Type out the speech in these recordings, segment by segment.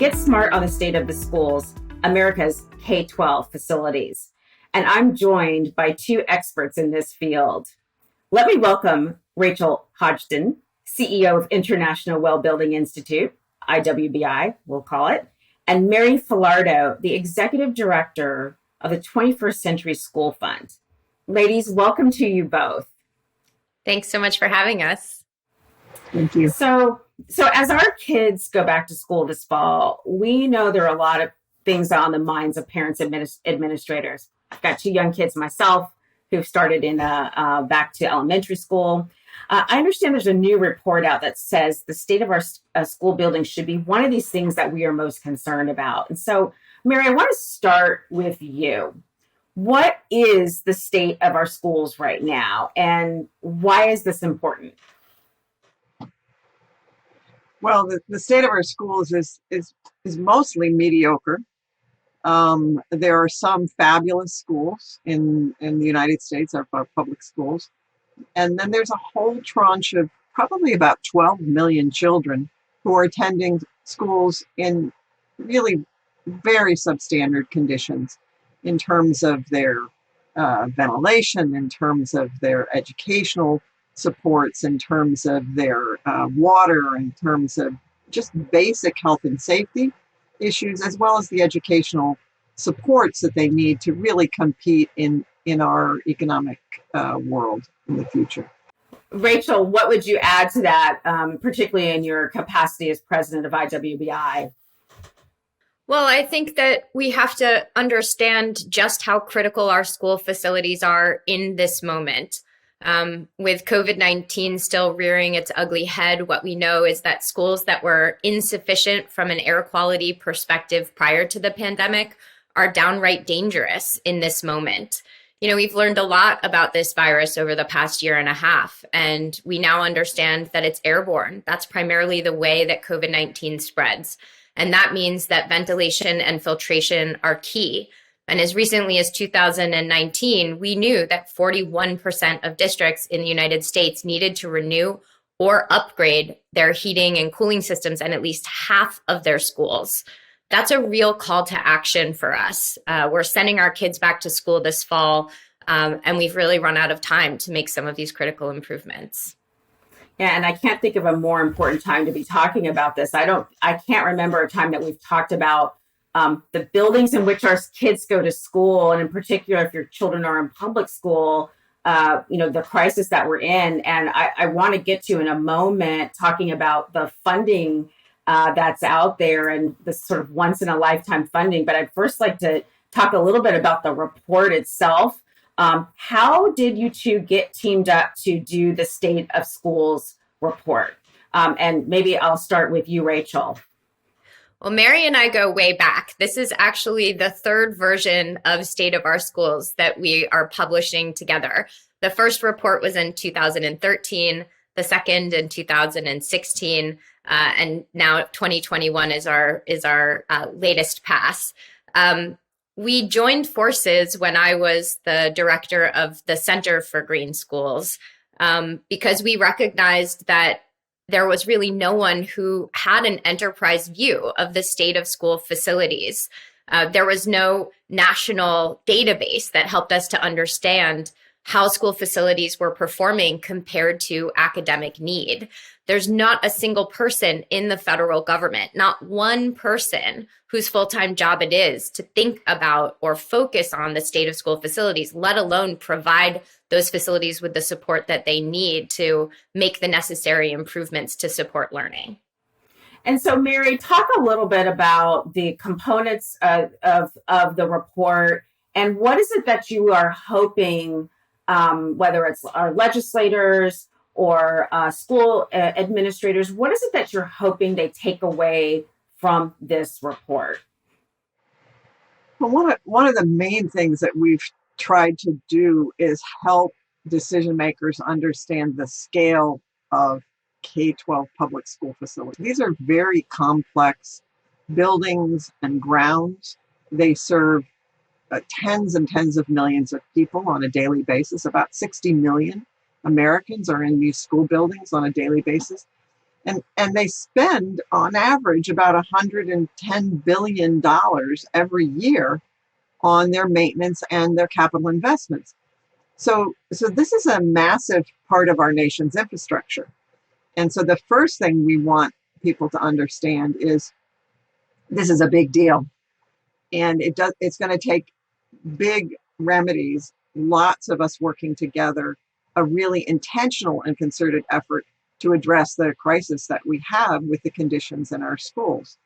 Get smart on the state of the schools, America's K-12 facilities. And I'm joined by two experts in this field. Let me welcome Rachel Hodgdon, CEO of International Well Building Institute, Iwbi, we'll call it, and Mary Filardo, the Executive Director of the 21st Century School Fund. Ladies, welcome to you both. Thanks so much for having us. Thank you. So as our kids go back to school this fall, we know there are a lot of things on the minds of parents and administrators. I've got two young kids myself who've started in back to elementary school. I understand there's a new report out that says the state of our school buildings should be one of these things that we are most concerned about. And so, Mary, I want to start with you. What is the state of our schools right now, and why is this important? Well, the state of our schools is mostly mediocre. There are some fabulous schools in the United States, our public schools. And then there's a whole tranche of probably about 12 million children who are attending schools in really very substandard conditions in terms of their ventilation, in terms of their educational supports, in terms of their water, in terms of just basic health and safety issues, as well as the educational supports that they need to really compete in our economic world in the future. Rachel, what would you add to that, particularly in your capacity as president of Iwbi? Well, I think that we have to understand just how critical our school facilities are in this moment. With COVID-19 still rearing its ugly head, what we know is that schools that were insufficient from an air quality perspective prior to the pandemic are downright dangerous in this moment. You know, we've learned a lot about this virus over the past year and a half, and we now understand that it's airborne. That's primarily the way that COVID-19 spreads. And that means that ventilation and filtration are key. And as recently as 2019, we knew that 41% of districts in the United States needed to renew or upgrade their heating and cooling systems in at least half of their schools. That's a real call to action for us. We're sending our kids back to school this fall, and we've really run out of time to make some of these critical improvements. Yeah, and I can't think of a more important time to be talking about this. I can't remember a time that we've talked about the buildings in which our kids go to school, and in particular, if your children are in public school, the crisis that we're in. And I want to get to in a moment talking about the funding that's out there and this sort of once in a lifetime funding. But I'd first like to talk a little bit about the report itself. How did you two get teamed up to do the State of Schools report? And maybe I'll start with you, Rachel. Well, Mary and I go way back. This is actually the third version of State of Our Schools that we are publishing together. The first report was in 2013, the second in 2016, and now 2021 is our latest pass. We joined forces when I was the director of the Center for Green Schools because we recognized that there was really no one who had an enterprise view of the state of school facilities. There was no national database that helped us to understand how school facilities were performing compared to academic need. There's not a single person in the federal government, not one person whose full-time job it is to think about or focus on the state of school facilities, let alone provide those facilities with the support that they need to make the necessary improvements to support learning. And so, Mary, talk a little bit about the components of the report and what is it that you are hoping, whether it's our legislators or school administrators, what is it that you're hoping they take away from this report? Well, one of the main things that we've tried to do is help decision makers understand the scale of K-12 public school facilities. These are very complex buildings and grounds. They serve tens and tens of millions of people on a daily basis. About 60 million Americans are in these school buildings on a daily basis. And they spend on average about $110 billion every year on their maintenance and their capital investments. So this is a massive part of our nation's infrastructure. And so the first thing we want people to understand is this is a big deal. And it's going to take big remedies, lots of us working together, a really intentional and concerted effort to address the crisis that we have with the conditions in our schools.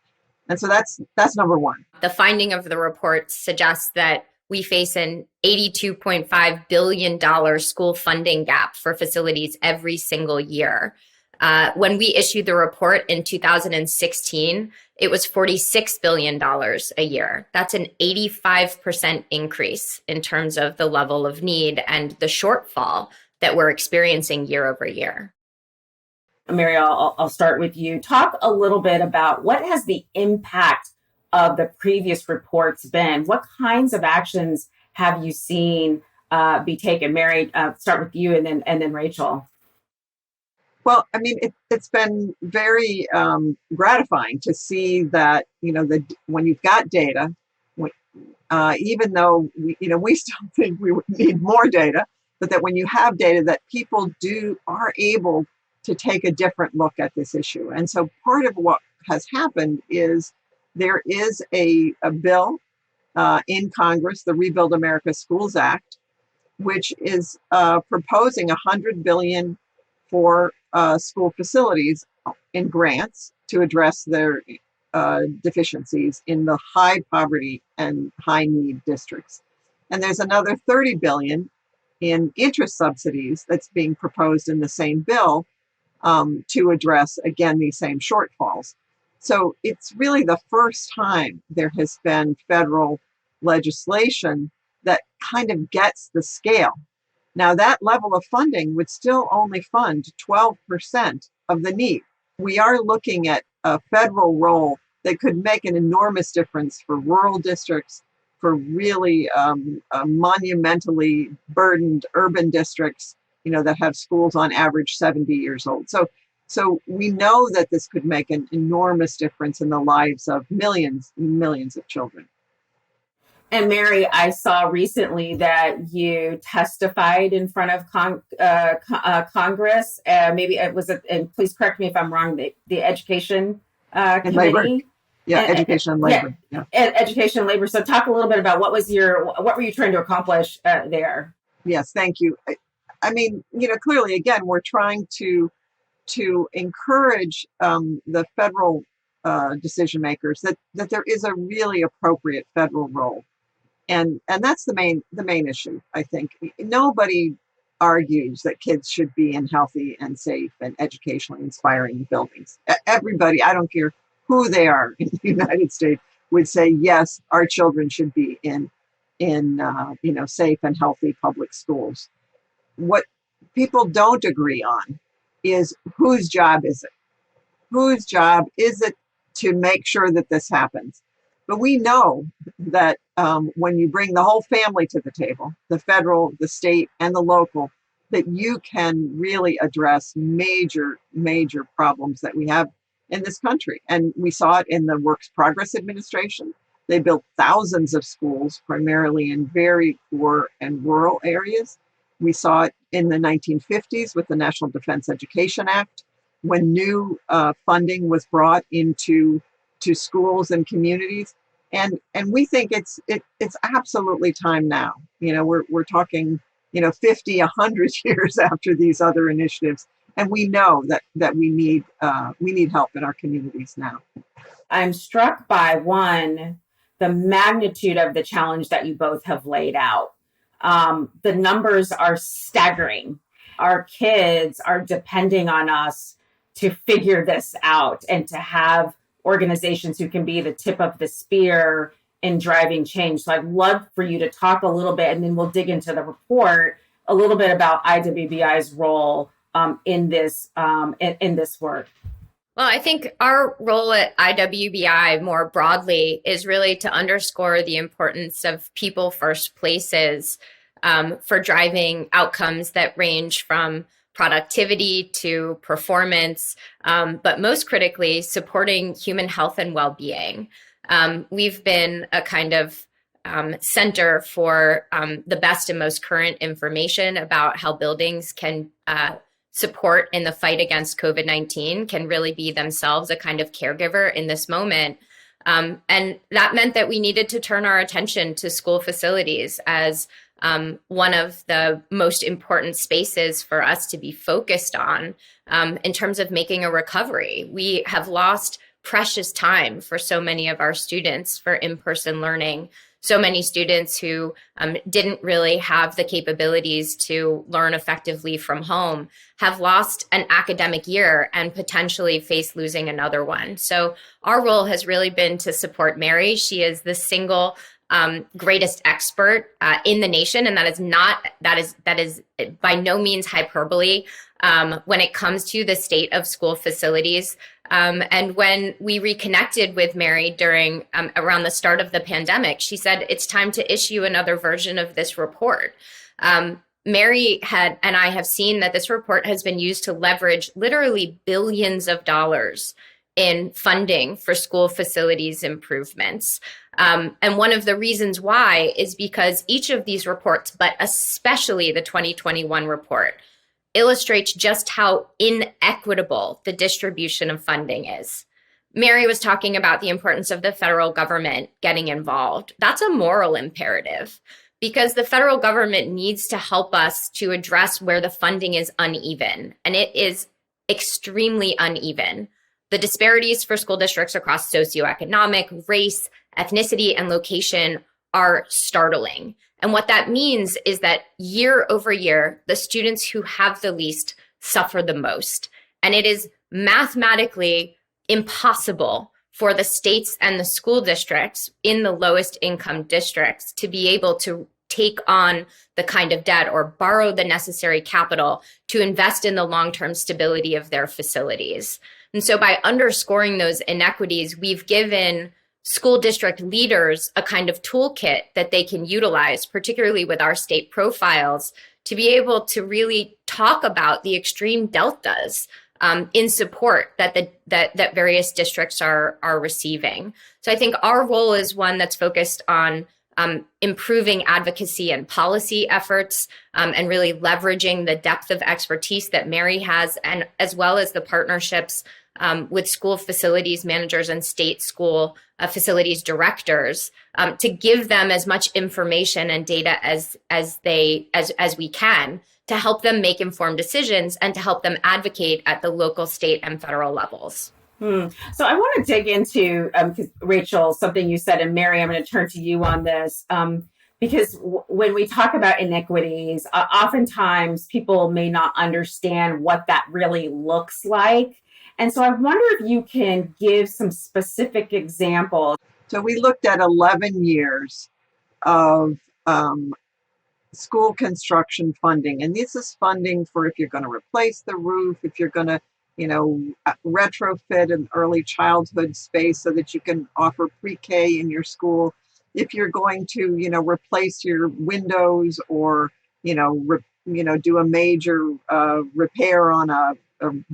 And so that's number one. The finding of the report suggests that we face an $82.5 billion school funding gap for facilities every single year. When we issued the report in 2016, it was $46 billion a year. That's an 85% increase in terms of the level of need and the shortfall that we're experiencing year over year. Mary, I'll start with you. Talk a little bit about what has the impact of the previous reports been? What kinds of actions have you seen be taken? Mary, start with you, and then Rachel. Well, I mean, it's been very gratifying to see that, when you've got data, even though we still think we would need more data, but that when you have data, that people are able to take a different look at this issue. And so part of what has happened is there is a bill in Congress, the Rebuild America Schools Act, which is proposing $100 billion for school facilities in grants to address their deficiencies in the high poverty and high need districts. And there's another $30 billion in interest subsidies that's being proposed in the same bill to address, again, these same shortfalls. So it's really the first time there has been federal legislation that kind of gets the scale. Now, that level of funding would still only fund 12% of the need. We are looking at a federal role that could make an enormous difference for rural districts, for really monumentally burdened urban districts, that have schools on average 70 years old. So we know that this could make an enormous difference in the lives of millions of children. And Mary, I saw recently that you testified in front of Congress. Maybe it was, and please correct me if I'm wrong, the Education Committee. Labor. Yeah, Education and Labor. Yeah. Education and Labor. So talk a little bit about what were you trying to accomplish there? Yes, thank you. I mean, clearly, again, we're trying to encourage the federal decision makers that there is a really appropriate federal role. And that's the main issue, I think. Nobody argues that kids should be in healthy and safe and educationally inspiring buildings. Everybody, I don't care who they are in the United States, would say, yes, our children should be in safe and healthy public schools. What people don't agree on is whose job is it? Whose job is it to make sure that this happens? But we know that when you bring the whole family to the table, the federal, the state, and the local, that you can really address major problems that we have in this country. And we saw it in the Works Progress Administration. They built thousands of schools, primarily in very poor and rural areas. We saw it in the 1950s with the National Defense Education Act, when new funding was brought into schools and communities. And we think it's absolutely time now. We're talking 50, 100 years after these other initiatives, and we know that we need help in our communities now. I'm struck by the magnitude of the challenge that you both have laid out. The numbers are staggering. Our kids are depending on us to figure this out and to have organizations who can be the tip of the spear in driving change. So I'd love for you to talk a little bit, and then we'll dig into the report a little bit about IWBI's role in this work. Well, I think our role at IWBI more broadly is really to underscore the importance of people first places for driving outcomes that range from productivity to performance, but most critically, supporting human health and well-being. We've been a kind of center for the best and most current information about how buildings can support in the fight against COVID-19, can really be themselves a kind of caregiver in this moment. And that meant that we needed to turn our attention to school facilities as one of the most important spaces for us to be focused on in terms of making a recovery. We have lost precious time for so many of our students for in-person learning. So many students who didn't really have the capabilities to learn effectively from home have lost an academic year and potentially face losing another one. So our role has really been to support Mary. She is the single greatest expert in the nation, and that is by no means hyperbole when it comes to the state of school facilities. And when we reconnected with Mary during around the start of the pandemic, she said it's time to issue another version of this report. Mary and I have seen that this report has been used to leverage literally billions of dollars in funding for school facilities improvements. And one of the reasons why is because each of these reports, but especially the 2021 report, illustrates just how inequitable the distribution of funding is. Mary was talking about the importance of the federal government getting involved. That's a moral imperative because the federal government needs to help us to address where the funding is uneven, and it is extremely uneven. The disparities for school districts across socioeconomic, race, ethnicity, and location are startling. And what that means is that year over year, the students who have the least suffer the most. And it is mathematically impossible for the states and the school districts in the lowest income districts to be able to take on the kind of debt or borrow the necessary capital to invest in the long-term stability of their facilities. And so by underscoring those inequities, we've given school district leaders a kind of toolkit that they can utilize, particularly with our state profiles, to be able to really talk about the extreme deltas in support that various districts are receiving. So I think our role is one that's focused on improving advocacy and policy efforts and really leveraging the depth of expertise that Mary has, and as well as the partnerships with school facilities managers and state school facilities directors to give them as much information and data as we can to help them make informed decisions and to help them advocate at the local, state, and federal levels. So I want to dig into, Rachel, something you said, and Mary, I'm going to turn to you on this, because when we talk about inequities, oftentimes people may not understand what that really looks like. And so I wonder if you can give some specific examples. So we looked at 11 years of school construction funding. And this is funding for if you're going to replace the roof, if you're going to, retrofit an early childhood space so that you can offer pre-K in your school. If you're going to, replace your windows or, do a major repair on a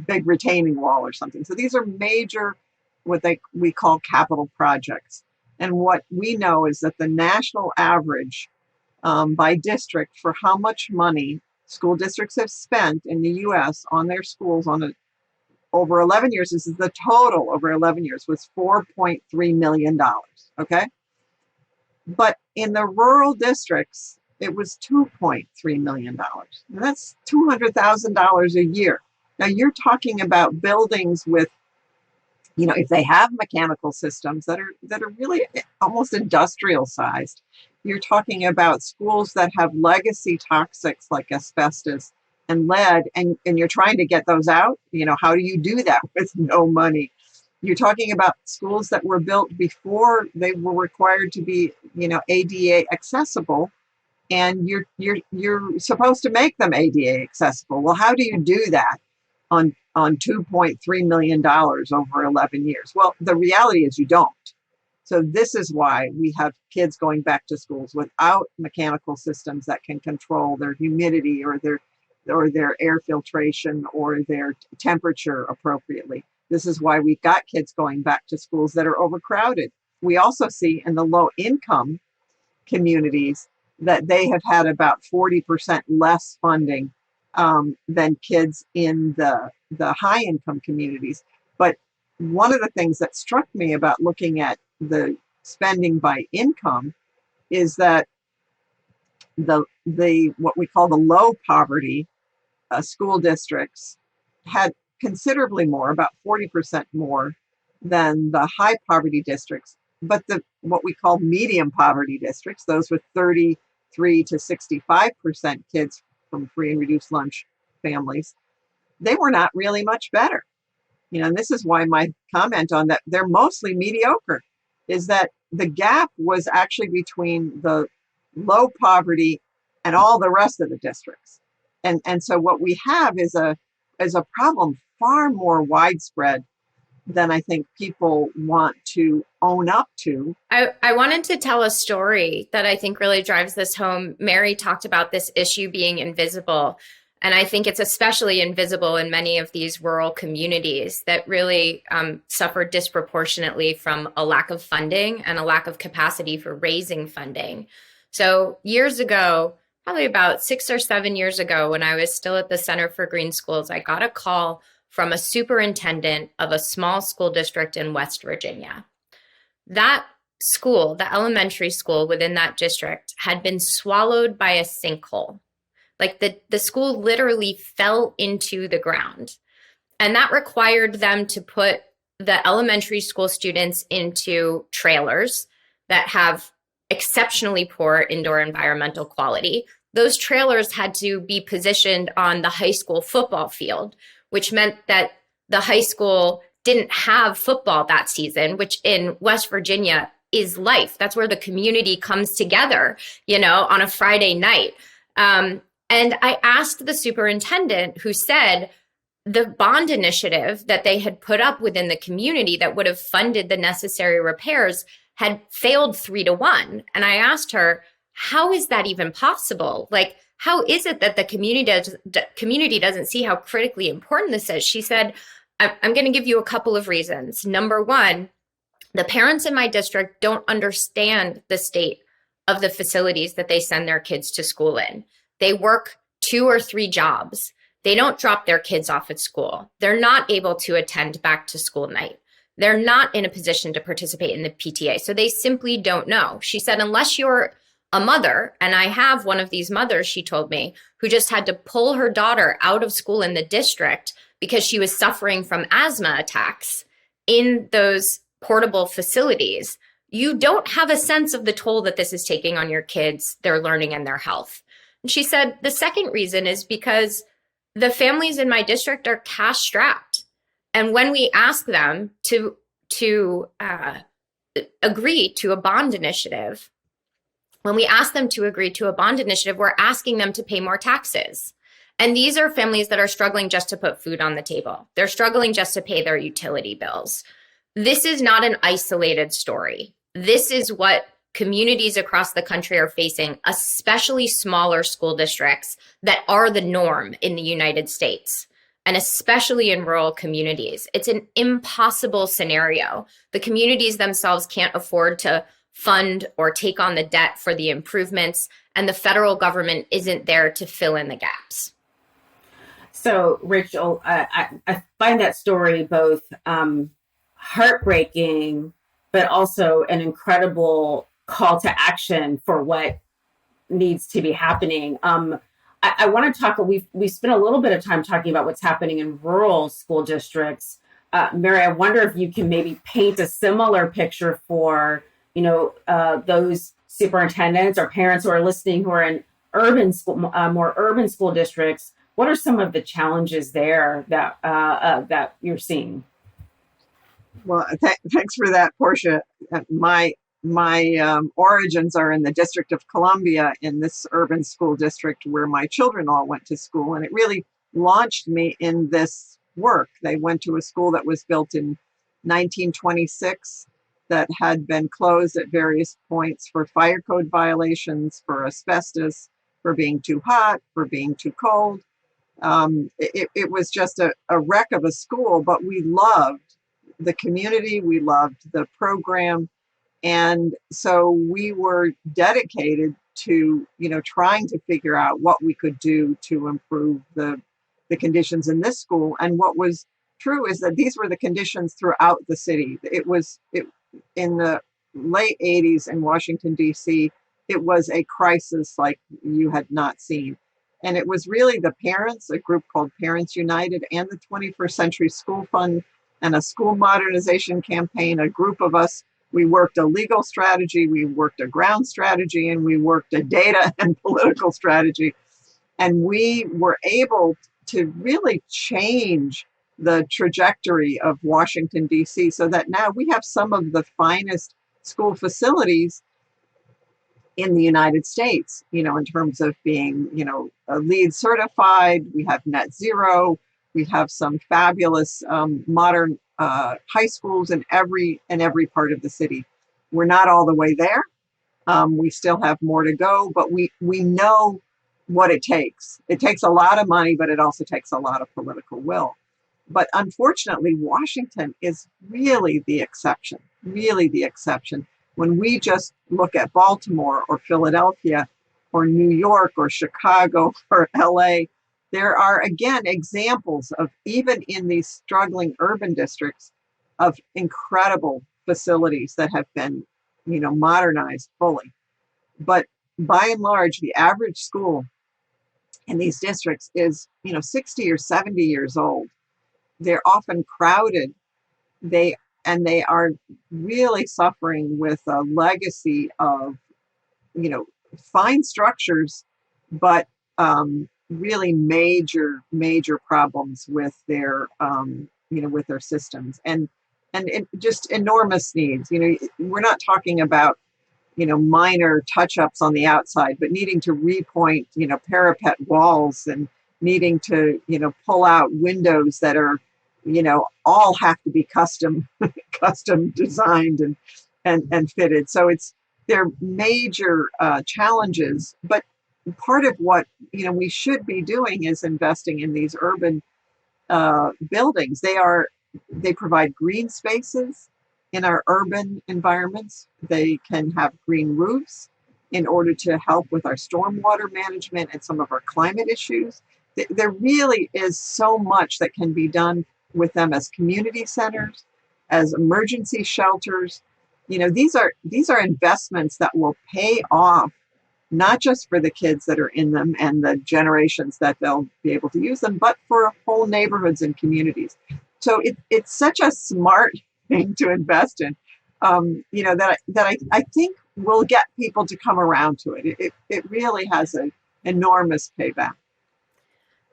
big retaining wall or something. So these are major, we call capital projects. And what we know is that the national average by district for how much money school districts have spent in the U.S. on their schools over 11 years, this is the total over 11 years, was $4.3 million, okay? But in the rural districts, it was $2.3 million. And that's $200,000 a year. Now you're talking about buildings with, if they have mechanical systems that are really almost industrial sized. You're talking about schools that have legacy toxics like asbestos and lead, and you're trying to get those out. How do you do that with no money? You're talking about schools that were built before they were required to be, ADA accessible, and you're supposed to make them ADA accessible. Well, how do you do that on $2.3 million over 11 years? Well, the reality is you don't. So this is why we have kids going back to schools without mechanical systems that can control their humidity or their their air filtration or their temperature appropriately. This is why we've got kids going back to schools that are overcrowded. We also see in the low income communities that they have had about 40% less funding than kids in the high income communities. But one of the things that struck me about looking at the spending by income is that the what we call the low poverty school districts had considerably more, about 40% more than the high poverty districts. But the what we call medium poverty districts, those with 33 to 65% kids from free and reduced lunch families, they were not really much better. And this is why my comment on that, they're mostly mediocre, is that the gap was actually between the low poverty and all the rest of the districts. And so what we have is a problem far more widespread than I think people want to own up to. I wanted to tell a story that I think really drives this home. Mary talked about this issue being invisible. And I think it's especially invisible in many of these rural communities that really suffer disproportionately from a lack of funding and a lack of capacity for raising funding. So years ago, probably about 6 or 7 years ago, when I was still at the Center for Green Schools, I got a call from a superintendent of a small school district in West Virginia. That school, the elementary school within that district, had been swallowed by a sinkhole. Like the school literally fell into the ground. And that required them to put the elementary school students into trailers that have exceptionally poor indoor environmental quality. Those trailers had to be positioned on the high school football field, which meant that the high school didn't have football that season, which in West Virginia is life. That's where the community comes together, on a Friday night. And I asked the superintendent, who said the bond initiative that they had put up within the community that would have funded the necessary repairs had failed 3-1. And I asked her, how is that even possible? Like, how is it that the community doesn't see how critically important this is? She said, I'm going to give you a couple of reasons. Number one, the parents in my district don't understand the state of the facilities that they send their kids to school in. They work 2 or 3 jobs. They don't drop their kids off at school. They're not able to attend back to school night. They're not in a position to participate in the PTA. So they simply don't know. She said, unless you're a mother, and I have one of these mothers, she told me, who just had to pull her daughter out of school in the district because she was suffering from asthma attacks in those portable facilities. You don't have a sense of the toll that this is taking on your kids, their learning, and their health. And she said, the second reason is because the families in my district are cash strapped. And when we ask them to agree to a bond initiative, we're asking them to pay more taxes. And these are families that are struggling just to put food on the table. They're struggling just to pay their utility bills. This is not an isolated story. This is what communities across the country are facing, especially smaller school districts that are the norm in the United States, and especially in rural communities. It's an impossible scenario. The communities themselves can't afford to fund or take on the debt for the improvements, and the federal government isn't there to fill in the gaps. So, Rachel, I find that story both heartbreaking, but also an incredible call to action for what needs to be happening. I want to talk, we spent a little bit of time talking about what's happening in rural school districts. Mary, I wonder if you can maybe paint a similar picture for those superintendents or parents who are listening who are in more urban school districts. What are some of the challenges there that you're seeing? Well, thanks for that, Portia. My origins are in the District of Columbia, in this urban school district where my children all went to school, and it really launched me in this work. They went to a school that was built in 1926 that had been closed at various points for fire code violations, for asbestos, for being too hot, for being too cold. It was just a wreck of a school, but we loved the community, we loved the program, and so we were dedicated to, trying to figure out what we could do to improve the conditions in this school. And what was true is that these were the conditions throughout the city. It in the late 80s in Washington, D.C., it was a crisis like you had not seen. And it was really the parents, a group called Parents United, and the 21st Century School Fund, and a school modernization campaign, a group of us. We worked a legal strategy, we worked a ground strategy, and we worked a data and political strategy. And we were able to really change the trajectory of Washington, D.C., so that now we have some of the finest school facilities in the United States, in terms of being, LEED certified. We have net zero. We have some fabulous modern high schools in every part of the city. We're not all the way there. We still have more to go, but we know what it takes. It takes a lot of money, but it also takes a lot of political will. But unfortunately, Washington is really the exception, When we just look at Baltimore or Philadelphia or New York or Chicago or LA, there are, again, examples of, even in these struggling urban districts, of incredible facilities that have been, modernized fully. But by and large, the average school in these districts is, 60 or 70 years old. They're often crowded. They are really suffering with a legacy of, fine structures, but really major problems with their, with their systems, and just enormous needs. We're not talking about, minor touch-ups on the outside, but needing to repoint, parapet walls, and needing to, pull out windows that are, all have to be custom designed and fitted. So they're major challenges, but part of what, we should be doing is investing in these urban buildings. They provide green spaces in our urban environments. They can have green roofs in order to help with our stormwater management and some of our climate issues. There really is so much that can be done with them as community centers, as emergency shelters. These are investments that will pay off, not just for the kids that are in them and the generations that they'll be able to use them, but for whole neighborhoods and communities. So it's such a smart thing to invest in, that I think will get people to come around to it. It really has an enormous payback.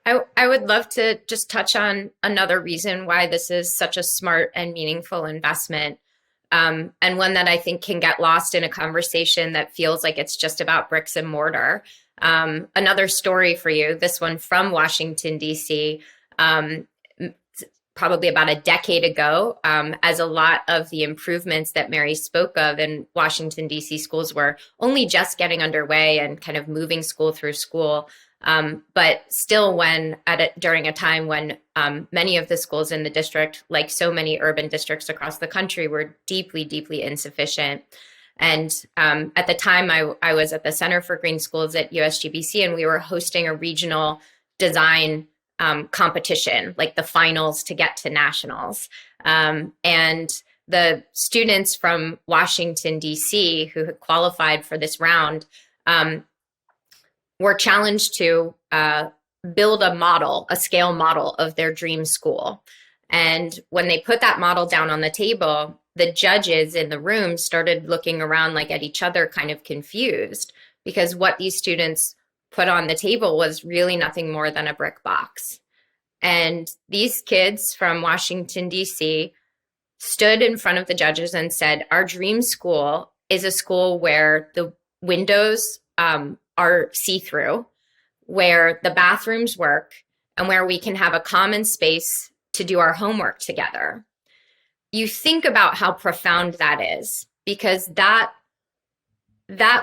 I would love to just touch on another reason why this is such a smart and meaningful investment, and one that I think can get lost in a conversation that feels like it's just about bricks and mortar. Another story for you, this one from Washington, D.C., probably about a decade ago, as a lot of the improvements that Mary spoke of in Washington, D.C. schools were only just getting underway and kind of moving school through school. But still, during a time when many of the schools in the district, like so many urban districts across the country, were deeply, deeply insufficient. And at the time, I was at the Center for Green Schools at USGBC, and we were hosting a regional design competition, like the finals to get to nationals. And the students from Washington, D.C., who had qualified for this round, were challenged to build a scale model of their dream school. And when they put that model down on the table, the judges in the room started looking around like at each other, kind of confused, because what these students put on the table was really nothing more than a brick box. And these kids from Washington, D.C. stood in front of the judges and said, our dream school is a school where the windows are see-through, where the bathrooms work, and where we can have a common space to do our homework together. You think about how profound that is, because that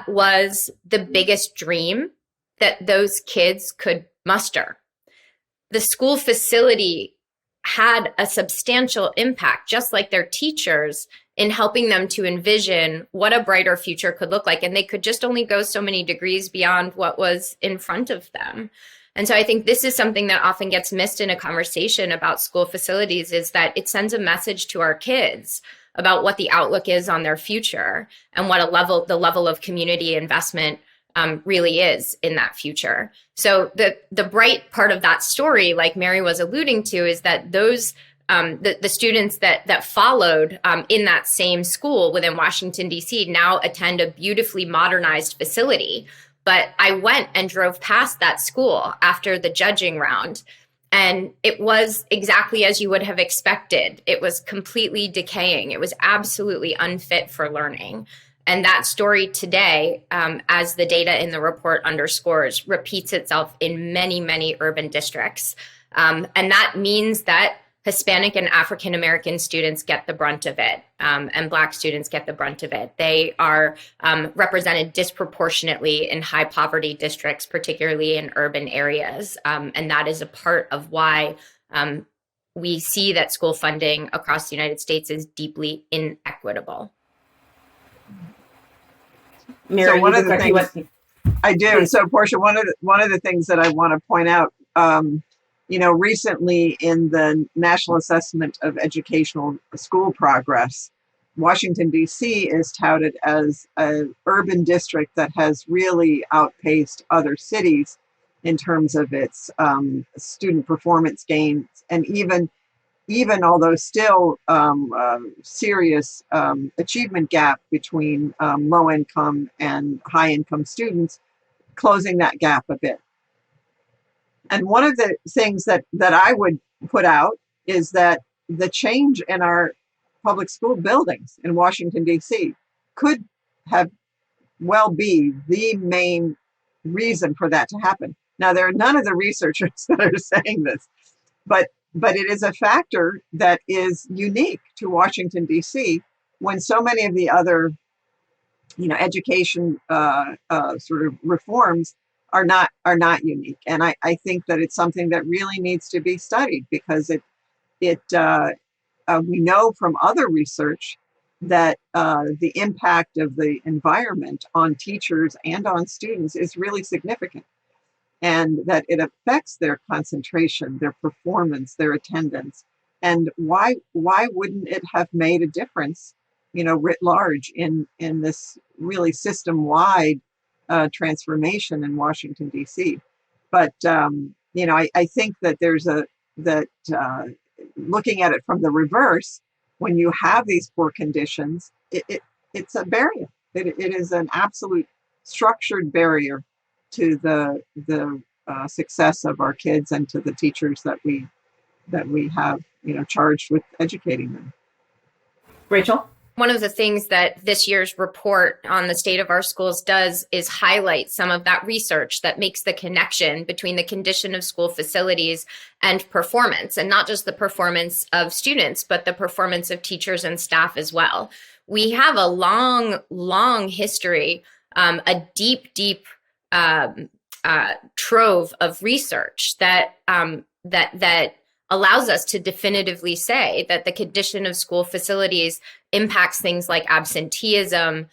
was the biggest dream that those kids could muster. the school facility had a substantial impact, just like their teachers, in helping them to envision what a brighter future could look like. And they could just only go so many degrees beyond what was in front of them. And so I think this is something that often gets missed in a conversation about school facilities, is that it sends a message to our kids about what the outlook is on their future and what the level of community investment really is in that future. So the bright part of that story, like Mary was alluding to, is that those the students that followed in that same school within Washington, D.C. now attend a beautifully modernized facility. But I went and drove past that school after the judging round, and it was exactly as you would have expected. It was completely decaying. It was absolutely unfit for learning. And that story today, as the data in the report underscores, repeats itself in many, many urban districts. And that means that Hispanic and African American students get the brunt of it, and Black students get the brunt of it. They are represented disproportionately in high poverty districts, particularly in urban areas. And that is a part of why we see that school funding across the United States is deeply inequitable. Mary, so one of the things I do. Please. So Portia, one of the things that I want to point out, recently in the National Assessment of Educational School Progress, Washington, D.C. is touted as an urban district that has really outpaced other cities in terms of its student performance gains, and even although still serious achievement gap between low income and high income students, closing that gap a bit. And one of the things that I would put out is that the change in our public school buildings in Washington, D.C. could have well be the main reason for that to happen. Now, there are none of the researchers that are saying this, but it is a factor that is unique to Washington, D.C., when so many of the other, education sort of reforms are not unique. And I think that it's something that really needs to be studied, because we know from other research that the impact of the environment on teachers and on students is really significant, and that it affects their concentration, their performance, their attendance. And why wouldn't it have made a difference, writ large in this really system-wide transformation in Washington, D.C. But I think that looking at it from the reverse, when you have these poor conditions, it's a barrier. It is an absolute structured barrier to the success of our kids and to the teachers that we have charged with educating them. Rachel? One of the things that this year's report on the state of our schools does is highlight some of that research that makes the connection between the condition of school facilities and performance, and not just the performance of students, but the performance of teachers and staff as well. We have a long history, a deep trove of research that allows us to definitively say that the condition of school facilities impacts things like absenteeism,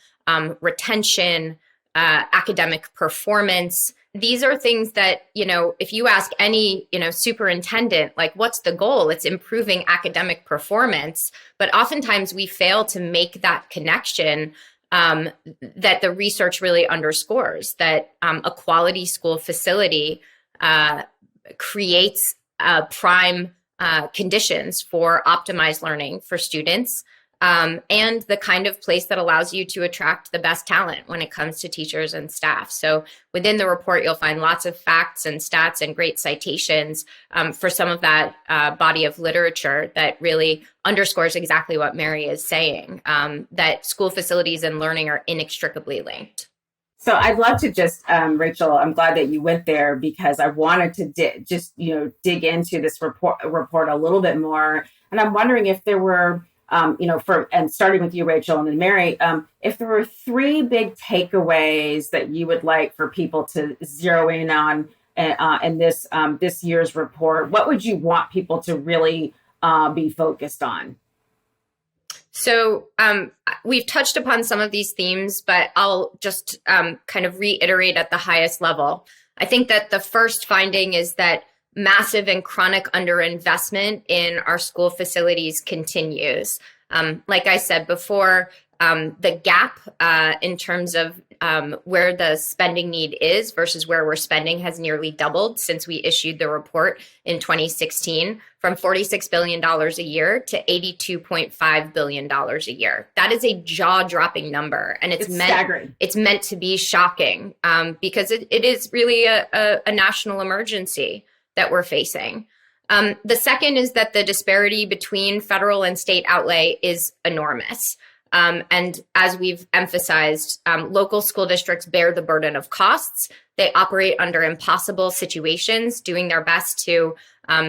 retention, academic performance. These are things that, if you ask any, superintendent, like, what's the goal? It's improving academic performance. But oftentimes we fail to make that connection that the research really underscores, that a quality school facility creates prime conditions for optimized learning for students, and the kind of place that allows you to attract the best talent when it comes to teachers and staff. So within the report, you'll find lots of facts and stats and great citations for some of that body of literature that really underscores exactly what Mary is saying, that school facilities and learning are inextricably linked. So I'd love to just, Rachel, I'm glad that you went there, because I wanted to dig into this report a little bit more. And I'm wondering if there were, and starting with you, Rachel, and then Mary, if there were three big takeaways that you would like for people to zero in on in this year's report, what would you want people to really be focused on? So we've touched upon some of these themes, but I'll just kind of reiterate at the highest level. I think that the first finding is that massive and chronic underinvestment in our school facilities continues. Like I said before, the gap in terms of where the spending need is versus where we're spending has nearly doubled since we issued the report in 2016, from $46 billion a year to $82.5 billion a year. That is a jaw-dropping number, and it's staggering. It's meant to be shocking because it is really a national emergency that we're facing. The second is that the disparity between federal and state outlay is enormous. And as we've emphasized, local school districts bear the burden of costs. They operate under impossible situations, doing their best to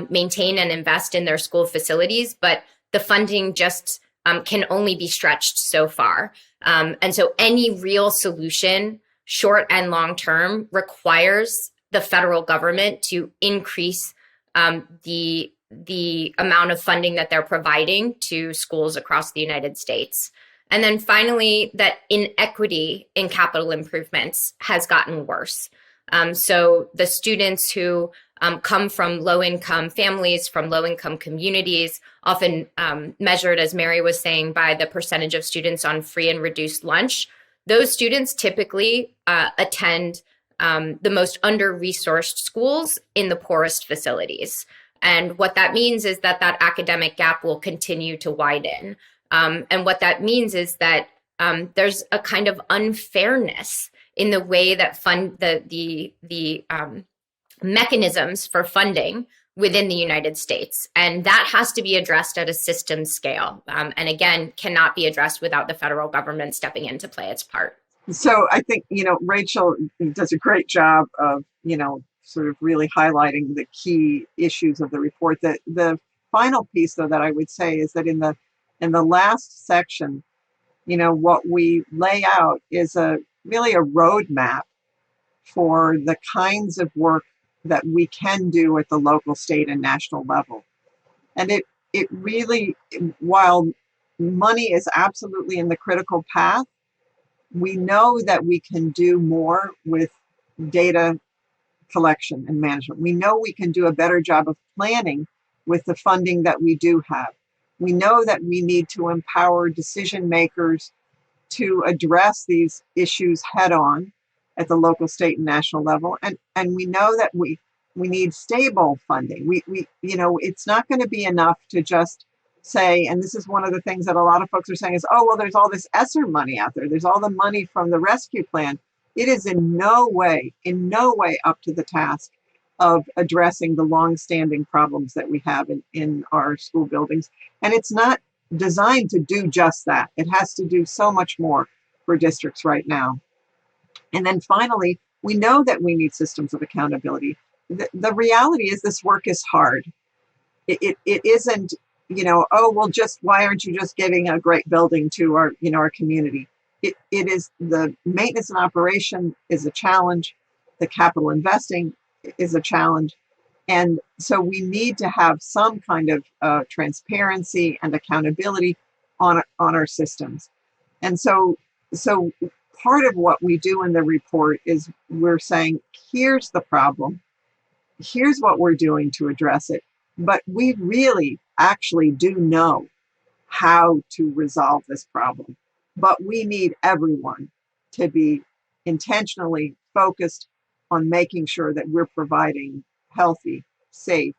maintain and invest in their school facilities, but the funding just can only be stretched so far. And so any real solution, short and long term, requires the federal government to increase the amount of funding that they're providing to schools across the United States. And then finally, that inequity in capital improvements has gotten worse. So the students who come from low-income families, from low-income communities, often measured, as Mary was saying, by the percentage of students on free and reduced lunch, those students typically attend the most under-resourced schools in the poorest facilities. And what that means is that academic gap will continue to widen. And what that means is that there's a kind of unfairness in the way that the mechanisms for funding within the United States. And that has to be addressed at a system scale. And again, cannot be addressed without the federal government stepping in to play its part. So I think, Rachel does a great job of, sort of really highlighting the key issues of the report. The final piece, though, that I would say is that in the last section, what we lay out is really a roadmap for the kinds of work that we can do at the local, state, and national level. And it really, while money is absolutely in the critical path, we know that we can do more with data collection and management. We know we can do a better job of planning with the funding that we do have. We know that we need to empower decision makers to address these issues head on at the local, state, and national level. And we know that we need stable funding. We it's not going to be enough to just say, and this is one of the things that a lot of folks are saying is, oh, well, there's all this ESSER money out there. There's all the money from the rescue plan. It is in no way up to the task of addressing the longstanding problems that we have in our school buildings. And it's not designed to do just that. It has to do so much more for districts right now. And then finally, we know that we need systems of accountability. The reality is this work is hard. It isn't, oh, well, why aren't you just giving a great building to our community? It is, the maintenance and operation is a challenge. The capital investing is a challenge. And so we need to have some kind of transparency and accountability on our systems. And so part of what we do in the report is we're saying, here's the problem. Here's what we're doing to address it. But we really actually do know how to resolve this problem. But we need everyone to be intentionally focused on making sure that we're providing healthy, safe,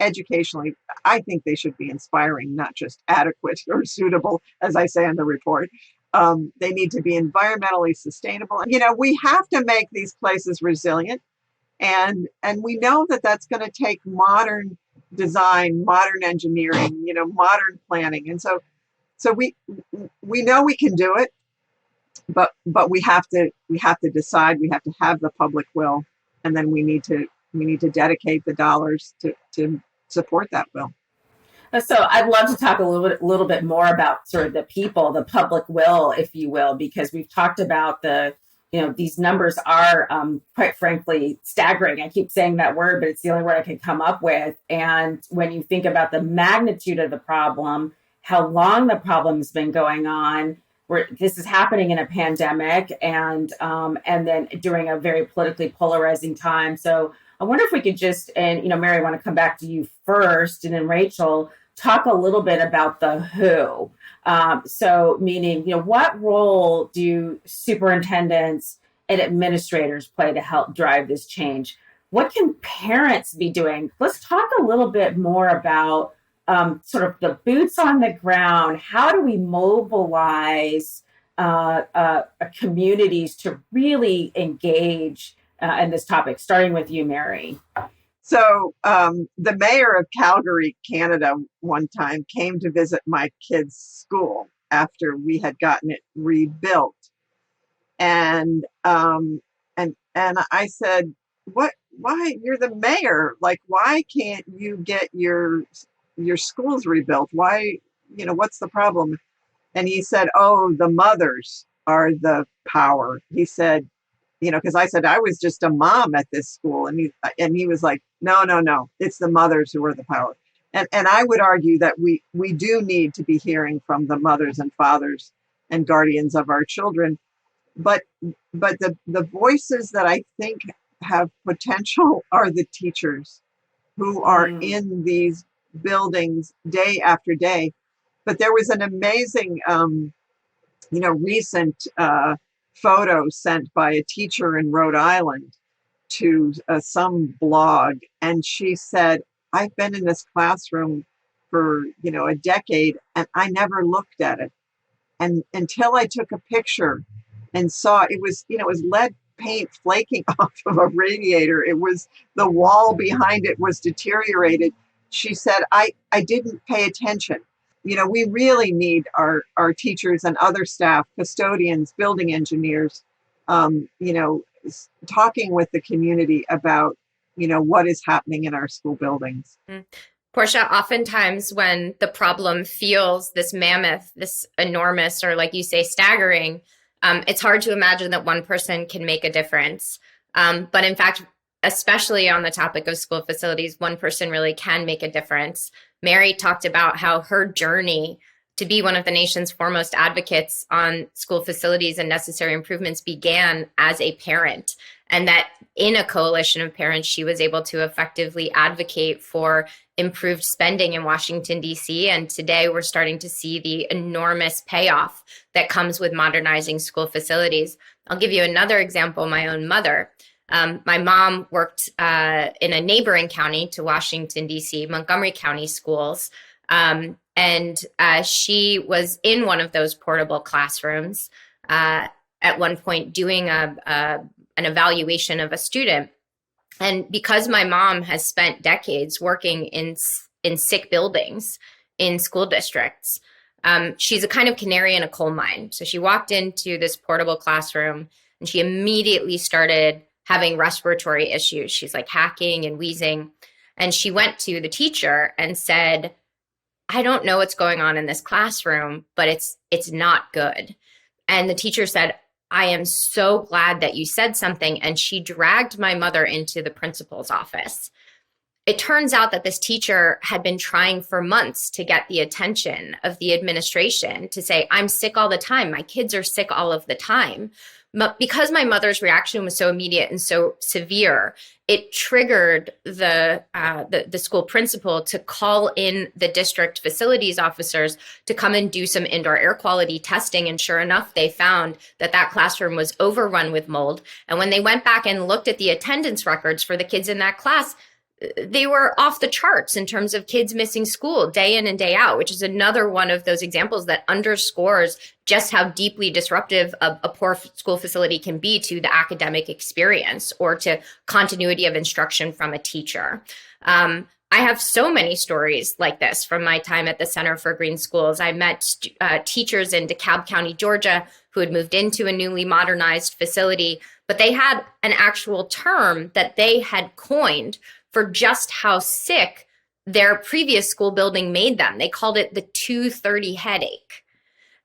educationally. I think they should be inspiring, not just adequate or suitable, as I say in the report. They need to be environmentally sustainable. We have to make these places resilient. And we know that that's going to take modern design, modern engineering, modern planning. And so we know we can do it, but we have to decide. We have to have the public will, and then we need to dedicate the dollars to support that will. So I'd love to talk a little bit more about sort of the people, the public will, if you will, because we've talked about the these numbers are, quite frankly, staggering. I keep saying that word, but it's the only word I can come up with. And when you think about the magnitude of the problem, how long the problem's been going on, where this is happening in a pandemic, and then during a very politically polarizing time. So I wonder if we could just, and Mary, I want to come back to you first, and then Rachel, talk a little bit about the who. So meaning, what role do superintendents and administrators play to help drive this change? What can parents be doing? Let's talk a little bit more about sort of the boots on the ground. How do we mobilize communities to really engage in this topic? Starting with you, Mary. So the mayor of Calgary, Canada, one time came to visit my kids' school after we had gotten it rebuilt, and I said, "What? Why? You're the mayor. Like, why can't you get your schools rebuilt? Why? What's the problem?" And he said, "Oh, the mothers are the power." He said, because I said I was just a mom at this school, and he was like, no, it's the mothers who are the power. And I would argue that we do need to be hearing from the mothers and fathers and guardians of our children, but the voices that I think have potential are the teachers who are in these buildings day after day. But there was an amazing recent photo sent by a teacher in Rhode Island to some blog, and she said, "I've been in this classroom for a decade, and I never looked at it, and until I took a picture and saw it was lead paint flaking off of a radiator. It was the wall behind it was deteriorated." She said, I didn't pay attention. We really need our teachers and other staff, custodians, building engineers, talking with the community about, what is happening in our school buildings. Portia, oftentimes when the problem feels this mammoth, this enormous, or like you say, staggering, it's hard to imagine that one person can make a difference. But in fact, especially on the topic of school facilities, one person really can make a difference. Mary talked about how her journey to be one of the nation's foremost advocates on school facilities and necessary improvements began as a parent, and that in a coalition of parents, she was able to effectively advocate for improved spending in Washington, D.C. And today we're starting to see the enormous payoff that comes with modernizing school facilities. I'll give you another example. My own mother. My mom worked in a neighboring county to Washington, D.C., Montgomery County schools. And she was in one of those portable classrooms at one point doing an evaluation of a student. And because my mom has spent decades working in sick buildings in school districts, she's a kind of canary in a coal mine. So she walked into this portable classroom and she immediately started having respiratory issues. She's like hacking and wheezing. And she went to the teacher and said, "I don't know what's going on in this classroom, but it's not good." And the teacher said, "I am so glad that you said something." And she dragged my mother into the principal's office. It turns out that this teacher had been trying for months to get the attention of the administration to say, "I'm sick all the time. My kids are sick all of the time." But because my mother's reaction was so immediate and so severe, it triggered the school principal to call in the district facilities officers to come and do some indoor air quality testing. And sure enough, they found that that classroom was overrun with mold. And when they went back and looked at the attendance records for the kids in that class, they were off the charts in terms of kids missing school day in and day out, which is another one of those examples that underscores just how deeply disruptive a poor school facility can be to the academic experience or to continuity of instruction from a teacher. I have so many stories like this from my time at the Center for Green Schools. I met teachers in DeKalb County, Georgia, who had moved into a newly modernized facility, but they had an actual term that they had coined for just how sick their previous school building made them. They called it the 2:30 headache.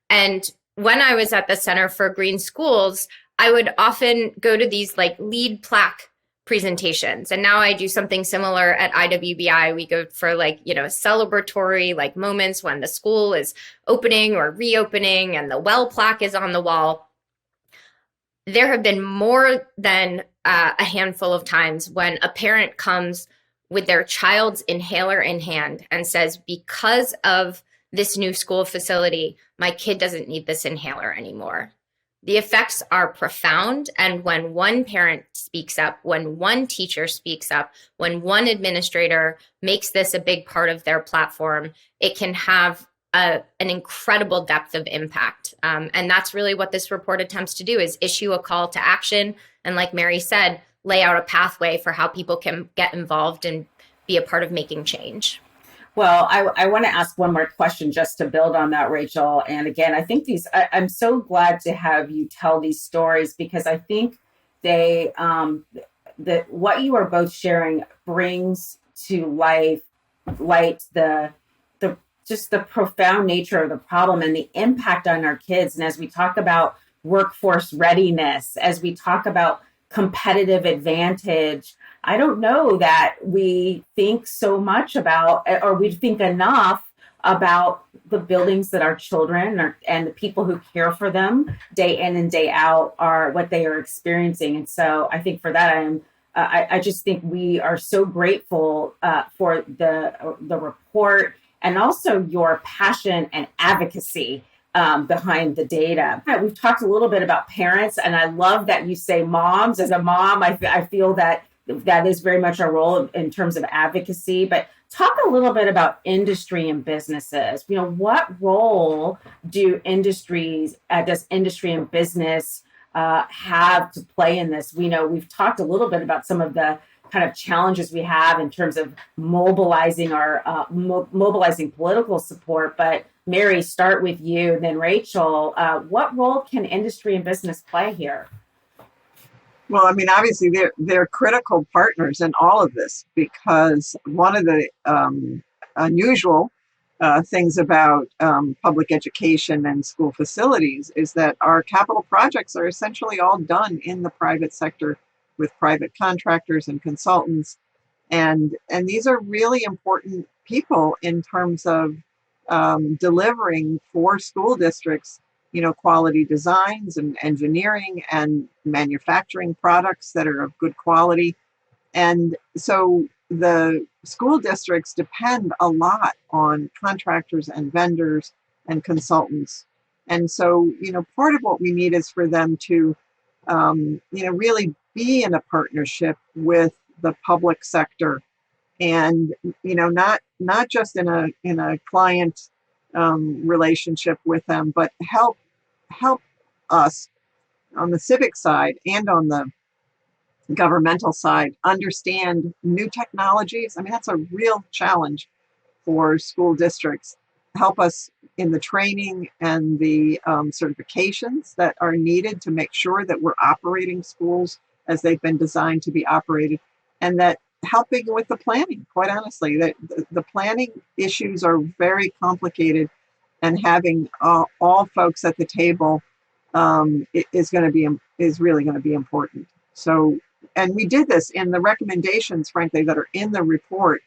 And when I was at the Center for Green Schools, I would often go to these like lead plaque presentations. And now I do something similar at Iwbi. We go for like, celebratory like moments when the school is opening or reopening and the well plaque is on the wall. There have been more than a handful of times when a parent comes with their child's inhaler in hand and says, because of this new school facility, my kid doesn't need this inhaler anymore. The effects are profound. And when one parent speaks up, when one teacher speaks up, when one administrator makes this a big part of their platform, it can have an incredible depth of impact. And that's really what this report attempts to do, is issue a call to action. And like Mary said, lay out a pathway for how people can get involved and be a part of making change. Well, I want to ask one more question just to build on that, Rachel. And again, I think I'm so glad to have you tell these stories, because I think they, that what you are both sharing brings to light just the profound nature of the problem and the impact on our kids. And as we talk about workforce readiness, as we talk about competitive advantage, I don't know that we think so much about, or we think enough about the buildings that our children and the people who care for them day in and day out are what they are experiencing. And so I think for that, I just think we are so grateful for the report, and also your passion and advocacy behind the data. We've talked a little bit about parents, and I love that you say moms. As a mom, I feel that is very much our role in terms of advocacy. But talk a little bit about industry and businesses. What role does industry and business have to play in this? We've talked a little bit about some of the kind of challenges we have in terms of mobilizing mobilizing political support. But Mary, start with you, and then Rachel. What role can industry and business play here? Well, I mean, obviously they're critical partners in all of this, because one of the unusual things about public education and school facilities is that our capital projects are essentially all done in the private sector with private contractors and consultants. And these are really important people in terms of delivering for school districts, quality designs and engineering and manufacturing products that are of good quality. And so the school districts depend a lot on contractors and vendors and consultants. And so, part of what we need is for them to, really be in a partnership with the public sector, and not just in a client relationship with them, but help us on the civic side and on the governmental side understand new technologies. I mean, that's a real challenge for school districts. Help us in the training and the certifications that are needed to make sure that we're operating schools as they've been designed to be operated, and that helping with the planning. Quite honestly, that the planning issues are very complicated, and having all folks at the table is really going to be important. So, and we did this in the recommendations, frankly, that are in the report.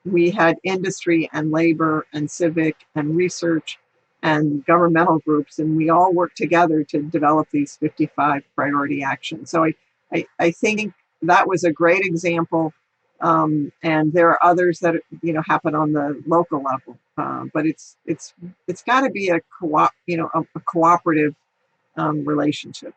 We had industry and labor and civic and research and governmental groups, and we all worked together to develop these 55 priority actions. So I think that was a great example, and there are others that happen on the local level. But it's got to be a cooperative relationship.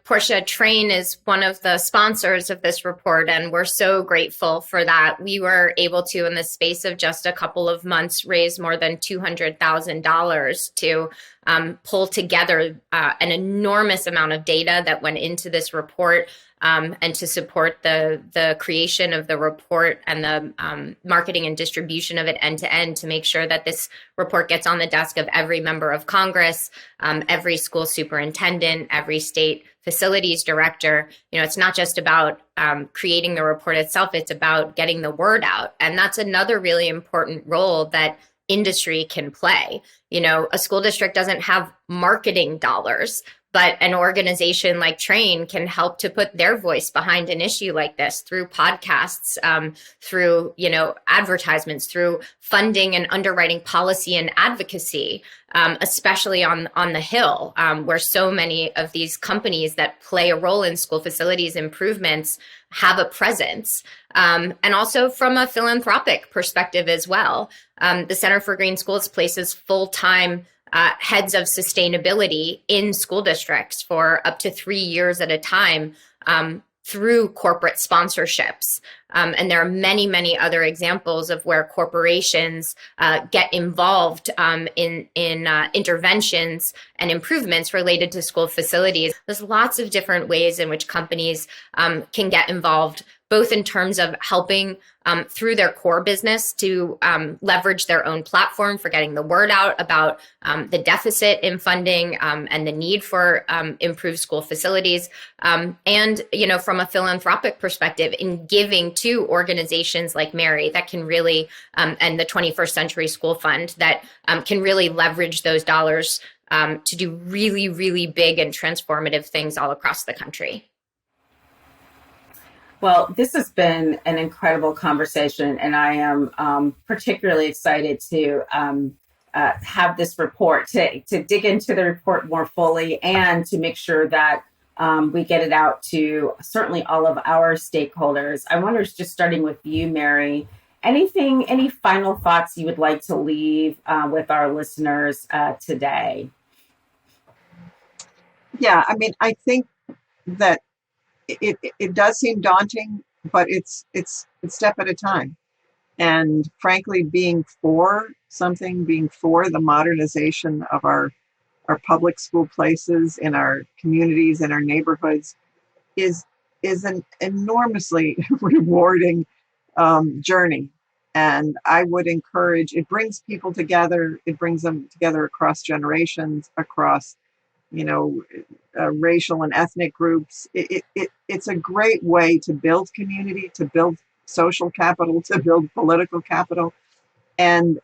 Portia Train is one of the sponsors of this report, and we're so grateful for that. We were able to, in the space of just a couple of months, raise more than $200,000 to pull together an enormous amount of data that went into this report, and to support the creation of the report and the marketing and distribution of it end to end, to make sure that this report gets on the desk of every member of Congress, every school superintendent, every state facilities director. It's not just about creating the report itself, it's about getting the word out. And that's another really important role that industry can play. A school district doesn't have marketing dollars, but an organization like Train can help to put their voice behind an issue like this through podcasts, through, advertisements, through funding and underwriting policy and advocacy, especially on the Hill, where so many of these companies that play a role in school facilities improvements have a presence. And also from a philanthropic perspective as well. The Center for Green Schools places full-time heads of sustainability in school districts for up to 3 years at a time through corporate sponsorships. And there are many, many other examples of where corporations get involved in interventions and improvements related to school facilities. There's lots of different ways in which companies can get involved, both in terms of helping through their core business to leverage their own platform for getting the word out about the deficit in funding and the need for improved school facilities. And, from a philanthropic perspective, in giving to organizations like Mary that can really, and the 21st Century School Fund that can really leverage those dollars to do really, really big and transformative things all across the country. Well, this has been an incredible conversation, and I am particularly excited to have this report, to dig into the report more fully, and to make sure that we get it out to certainly all of our stakeholders. I wonder, just starting with you, Mary, any final thoughts you would like to leave with our listeners today? Yeah, I mean, I think that it does seem daunting, but it's a step at a time. And frankly, being for the modernization of our public school places in our communities, in our neighborhoods, is an enormously rewarding journey. And I would encourage, it brings people together, it brings them together across generations, across racial and ethnic groups. It's a great way to build community, to build social capital, to build political capital, and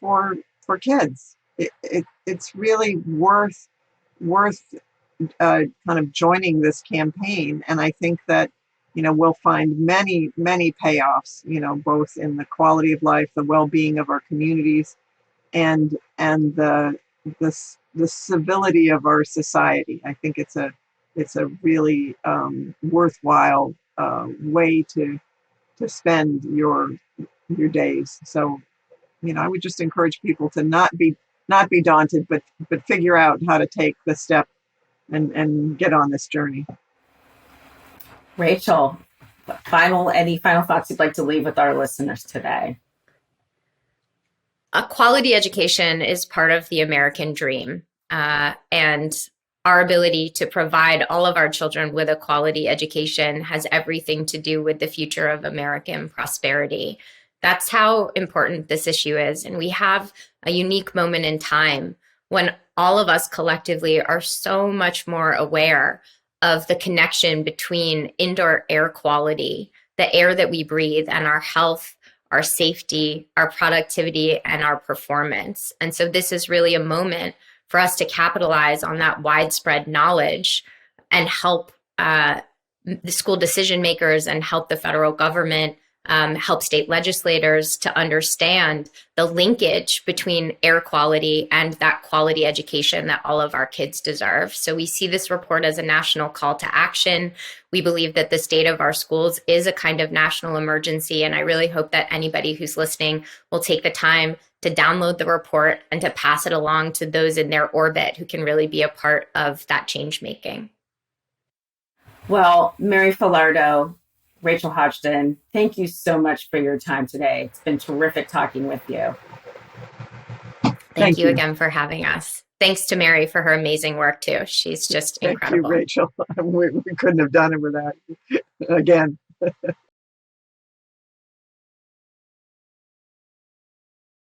for kids, it's really worth kind of joining this campaign. And I think that we'll find many payoffs, both in the quality of life, the well-being of our communities, and the civility of our society. I think it's a really worthwhile way to spend your days. So, I would just encourage people to not be daunted, but figure out how to take the step and get on this journey. Rachel, any final thoughts you'd like to leave with our listeners today? A quality education is part of the American dream, and our ability to provide all of our children with a quality education has everything to do with the future of American prosperity. That's how important this issue is. And we have a unique moment in time when all of us collectively are so much more aware of the connection between indoor air quality, the air that we breathe, and our health, our safety, our productivity, and our performance. And so this is really a moment for us to capitalize on that widespread knowledge and help the school decision makers and help the federal government, help state legislators to understand the linkage between air quality and that quality education that all of our kids deserve. So we see this report as a national call to action. We believe that the state of our schools is a kind of national emergency. And I really hope that anybody who's listening will take the time to download the report and to pass it along to those in their orbit who can really be a part of that change making. Well, Mary Filardo, Rachel Hodgdon, thank you so much for your time today. It's been terrific talking with you. Thank you again for having us. Thanks to Mary for her amazing work too. She's just incredible. Thank you, Rachel. We couldn't have done it without you. Again.